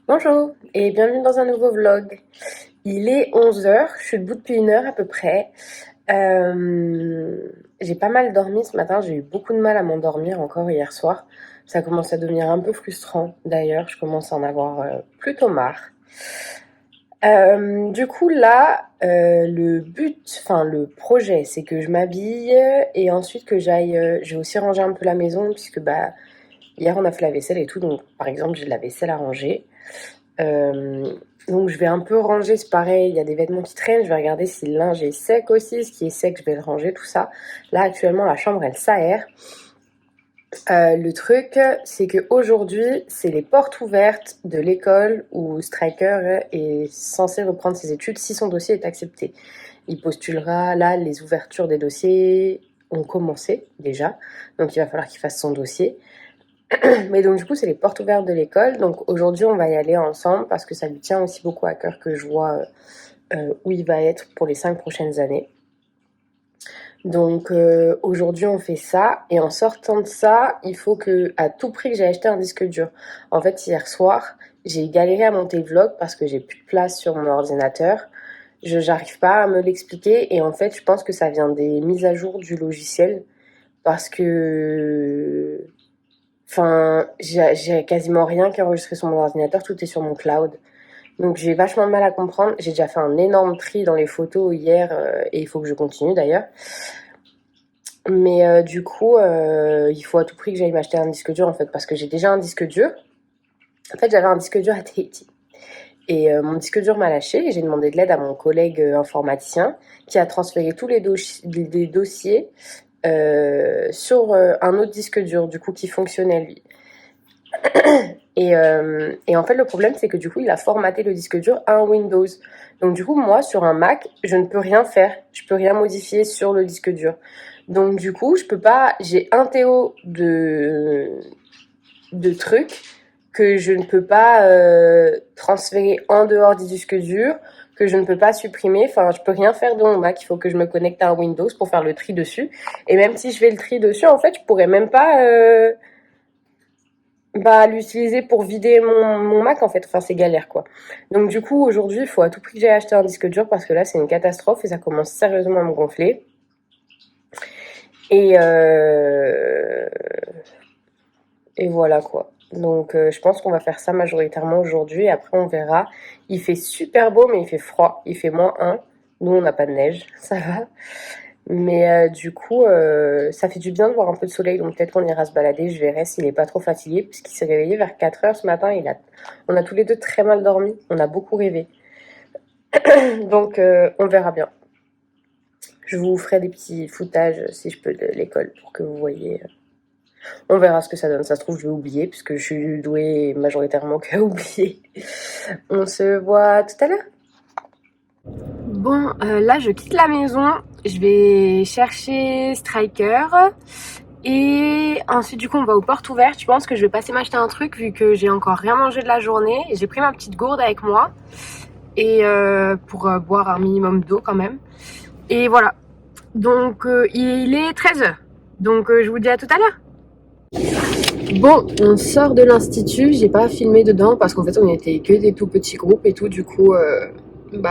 Bonjour et bienvenue dans un nouveau vlog. Il est 11 heures, je suis debout depuis 1 heure à peu près. J'ai pas mal dormi ce matin, j'ai eu beaucoup de mal à m'endormir encore hier soir. Ça commence à devenir un peu frustrant d'ailleurs, je commence à en avoir plutôt marre. Du coup là, le but, enfin le projet, c'est que je m'habille et ensuite que j'aille, j'ai aussi rangé un peu la maison puisque hier on a fait la vaisselle et tout, donc par exemple j'ai de la vaisselle à ranger. Euh, donc je vais un peu ranger, c'est pareil, il y a des vêtements qui traînent, je vais regarder si le linge est sec aussi, ce qui est sec je vais le ranger, tout ça. Là actuellement la chambre elle s'aère. Le truc c'est qu'aujourd'hui c'est les portes ouvertes de l'école où Striker est censé reprendre ses études si son dossier est accepté. Il postulera, là les ouvertures des dossiers ont commencé déjà, donc il va falloir qu'il fasse son dossier. Mais donc du coup, c'est les portes ouvertes de l'école. Donc aujourd'hui, on va y aller ensemble parce que ça lui tient aussi beaucoup à cœur que je vois où il va être pour les 5 prochaines années. Donc aujourd'hui, on fait ça. Et en sortant de ça, il faut que, à tout prix, que j'ai acheté un disque dur. En fait, hier soir, j'ai galéré à monter le vlog parce que j'ai plus de place sur mon ordinateur. J'arrive pas à me l'expliquer. Et en fait, je pense que ça vient des mises à jour du logiciel. Parce que Enfin, j'ai quasiment rien qui est enregistré sur mon ordinateur, tout est sur mon cloud. Donc j'ai vachement de mal à comprendre. J'ai déjà fait un énorme tri dans les photos hier et il faut que je continue d'ailleurs. Mais du coup, il faut à tout prix que j'aille m'acheter un disque dur en fait, parce que j'ai déjà un disque dur. En fait, j'avais un disque dur à Tahiti. Et mon disque dur m'a lâché et j'ai demandé de l'aide à mon collègue informaticien qui a transféré tous les dossiers sur un autre disque dur, du coup, qui fonctionnait lui. Et en fait, le problème, c'est que du coup, il a formaté le disque dur à un Windows. Donc du coup, moi, sur un Mac, je ne peux rien faire. Je peux rien modifier sur le disque dur. Donc du coup, je peux pas. J'ai un TO de trucs que je ne peux pas transférer en dehors du disque dur, que je ne peux pas supprimer. Enfin, je peux rien faire de mon Mac. Il faut que je me connecte à un Windows pour faire le tri dessus. Et même si je fais le tri dessus, en fait, je pourrais même pas l'utiliser pour vider mon Mac en fait. Enfin, c'est galère quoi. Donc, du coup, aujourd'hui, il faut à tout prix que j'aille acheter un disque dur parce que là, c'est une catastrophe et ça commence sérieusement à me gonfler. Et, euh... et voilà quoi. Donc, je pense qu'on va faire ça majoritairement aujourd'hui. Après, on verra. Il fait super beau, mais il fait froid. Il fait -1. Nous, on n'a pas de neige. Ça va. Mais du coup, ça fait du bien de voir un peu de soleil, donc peut-être qu'on ira se balader, je verrai s'il est pas trop fatigué, puisqu'il s'est réveillé vers 4 heures ce matin, on a tous les deux très mal dormi, on a beaucoup rêvé. Donc on verra bien. Je vous ferai des petits foutages, si je peux, de l'école, pour que vous voyez. On verra ce que ça donne, ça se trouve je vais oublier, puisque je suis douée majoritairement qu'à oublier. On se voit tout à l'heure. Bon, là je quitte la maison, je vais chercher Striker. Et ensuite, du coup, on va aux portes ouvertes. Je pense que je vais passer m'acheter un truc vu que j'ai encore rien mangé de la journée. J'ai pris ma petite gourde avec moi et pour boire un minimum d'eau quand même. Et voilà. Donc, il est 13 heures. Donc, je vous dis à tout à l'heure. Bon, on sort de l'institut. J'ai pas filmé dedans parce qu'en fait, on était que des tout petits groupes et tout. Du coup,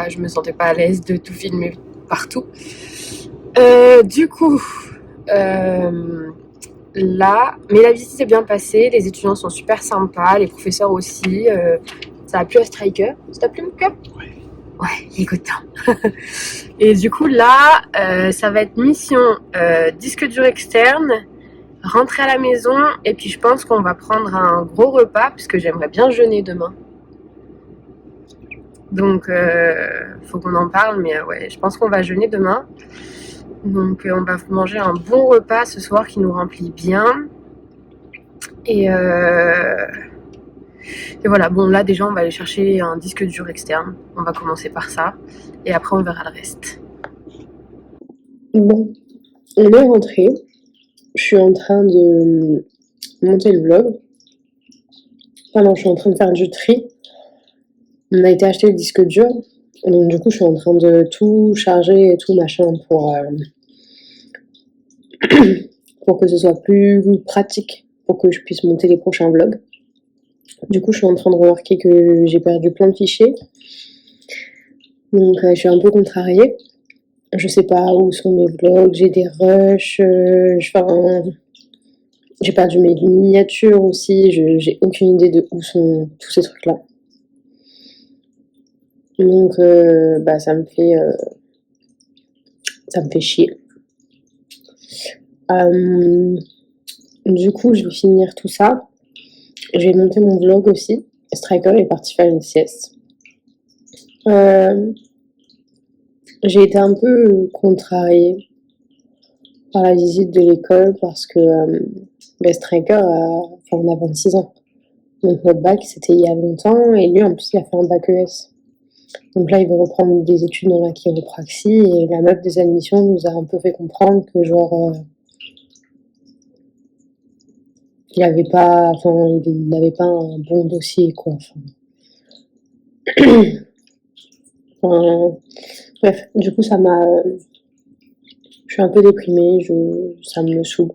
je me sentais pas à l'aise de tout filmer partout. Du coup, euh, là, mais la visite s'est bien passée, les étudiants sont super sympas, les professeurs aussi. Ça a plu à Striker. Ça t'a plu, mon cœur? Ouais, il est content. Et du coup, là, ça va être mission disque dur externe, rentrer à la maison, et puis je pense qu'on va prendre un gros repas, puisque j'aimerais bien jeûner demain. Donc, faut qu'on en parle, mais ouais, je pense qu'on va jeûner demain. Donc, on va manger un bon repas ce soir qui nous remplit bien. Et, et voilà, bon là déjà on va aller chercher un disque dur externe. On va commencer par ça. Et après on verra le reste. Bon, on est rentré. Je suis en train de monter le vlog. Enfin non, je suis en train de faire du tri. On a été acheter le disque dur. Donc du coup je suis en train de tout charger et tout machin pour que ce soit plus pratique pour que je puisse monter les prochains vlogs. Du coup, je suis en train de remarquer que j'ai perdu plein de fichiers. Donc, je suis un peu contrariée. Je sais pas où sont mes vlogs, j'ai des rushs, enfin, j'ai perdu mes miniatures aussi, j'ai aucune idée de où sont tous ces trucs-là. Donc, bah, ça me fait chier. Du coup, je vais finir tout ça. Je vais monter mon vlog aussi. Striker est parti faire une sieste. J'ai été un peu contrariée par la visite de l'école parce que Striker, on a 26 ans. Donc notre bac, c'était il y a longtemps, et lui, en plus, il a fait un bac ES. Donc là, il veut reprendre des études dans la chiropraxie, et la meuf des admissions nous a un peu fait comprendre que genre, il avait pas un bon dossier, quoi. Enfin, bref, du coup, je suis un peu déprimée, ça me saoule.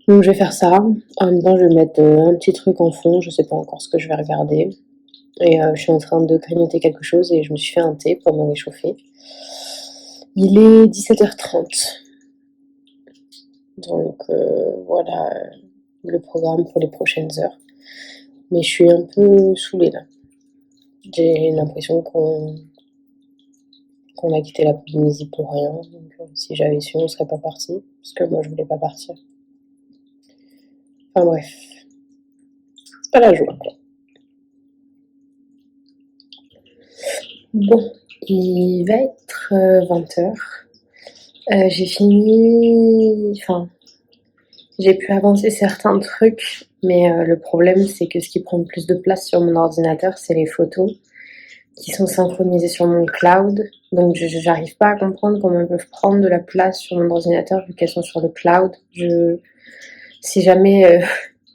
Donc je vais faire ça. En même temps, je vais mettre un petit truc en fond, je sais pas encore ce que je vais regarder. Et je suis en train de grignoter quelque chose et je me suis fait un thé pour me réchauffer. Il est 17h30. Donc voilà le programme pour les prochaines heures. Mais je suis un peu saoulée là. J'ai l'impression qu'on a quitté la Polynésie pour rien. Donc, si j'avais su, on serait pas parti. Parce que moi, je voulais pas partir. Enfin bref. C'est pas la joie, quoi. Bon, il va être 20h. J'ai fini... Enfin, j'ai pu avancer certains trucs, mais le problème, c'est que ce qui prend le plus de place sur mon ordinateur, c'est les photos qui sont synchronisées sur mon cloud. Donc, j'arrive pas à comprendre comment elles peuvent prendre de la place sur mon ordinateur vu qu'elles sont sur le cloud. Si jamais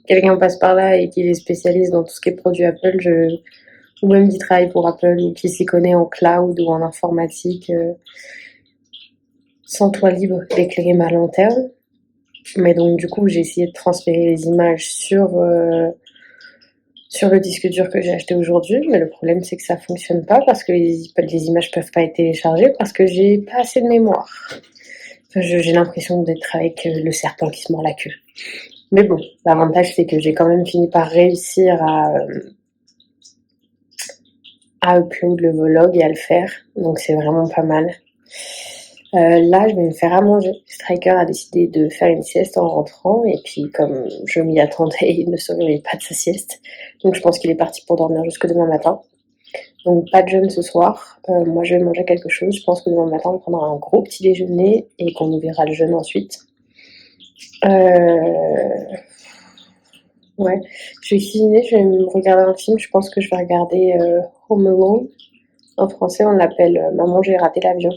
quelqu'un passe par là et qu'il est spécialiste dans tout ce qui est produit Apple, ou même qui travaille pour Apple ou qui s'y connaît en cloud ou en informatique, sans toit libre d'éclairer ma lanterne. Mais donc du coup j'ai essayé de transférer les images sur le disque dur que j'ai acheté aujourd'hui, mais le problème c'est que ça fonctionne pas parce que les images peuvent pas être téléchargées parce que j'ai pas assez de mémoire. Enfin, j'ai l'impression d'être avec le serpent qui se mord la queue. Mais bon, l'avantage c'est que j'ai quand même fini par réussir à upload le vlog et à le faire, donc c'est vraiment pas mal. Là, je vais me faire à manger. Striker a décidé de faire une sieste en rentrant, et puis comme je m'y attendais, il ne se réveille pas de sa sieste. Donc je pense qu'il est parti pour dormir jusque demain matin. Donc pas de jeûne ce soir. Moi, je vais manger quelque chose. Je pense que demain matin, on prendra un gros petit déjeuner et qu'on ouvrira le jeûne ensuite. Ouais, je vais cuisiner, je vais me regarder un film. Je pense que je vais regarder Home Alone. En français, on l'appelle Maman, j'ai raté l'avion.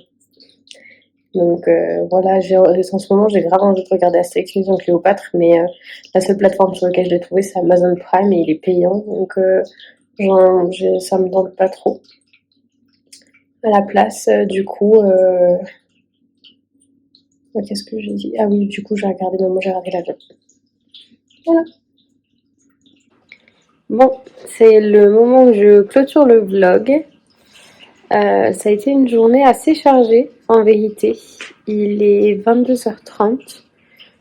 Donc voilà, en ce moment j'ai grave envie de regarder Astérix Mission Cléopâtre, mais la seule plateforme sur laquelle je l'ai trouvé c'est Amazon Prime et il est payant, donc ça me tente pas trop. À la place, du coup, qu'est-ce que j'ai dit? Ah oui, du coup j'ai regardé Maman j'ai raté l'avion. Voilà. Bon, c'est le moment où je clôture le vlog. Ça a été une journée assez chargée, en vérité. Il est 22h30.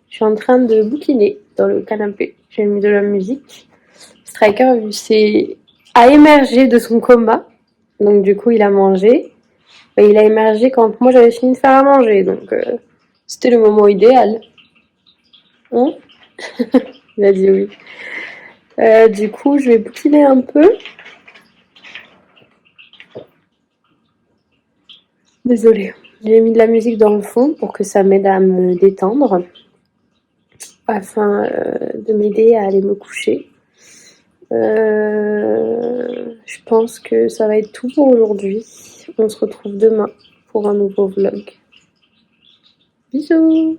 Je suis en train de bouquiner dans le canapé. J'ai mis de la musique. Striker a émergé de son coma. Donc du coup, il a mangé. Et il a émergé quand moi j'avais fini de faire à manger. Donc c'était le moment idéal. Hein? Il a dit oui. Du coup, je vais bouquiner un peu. Désolée. J'ai mis de la musique dans le fond pour que ça m'aide à me détendre. Afin de m'aider à aller me coucher. Je pense que ça va être tout pour aujourd'hui. On se retrouve demain pour un nouveau vlog. Bisous!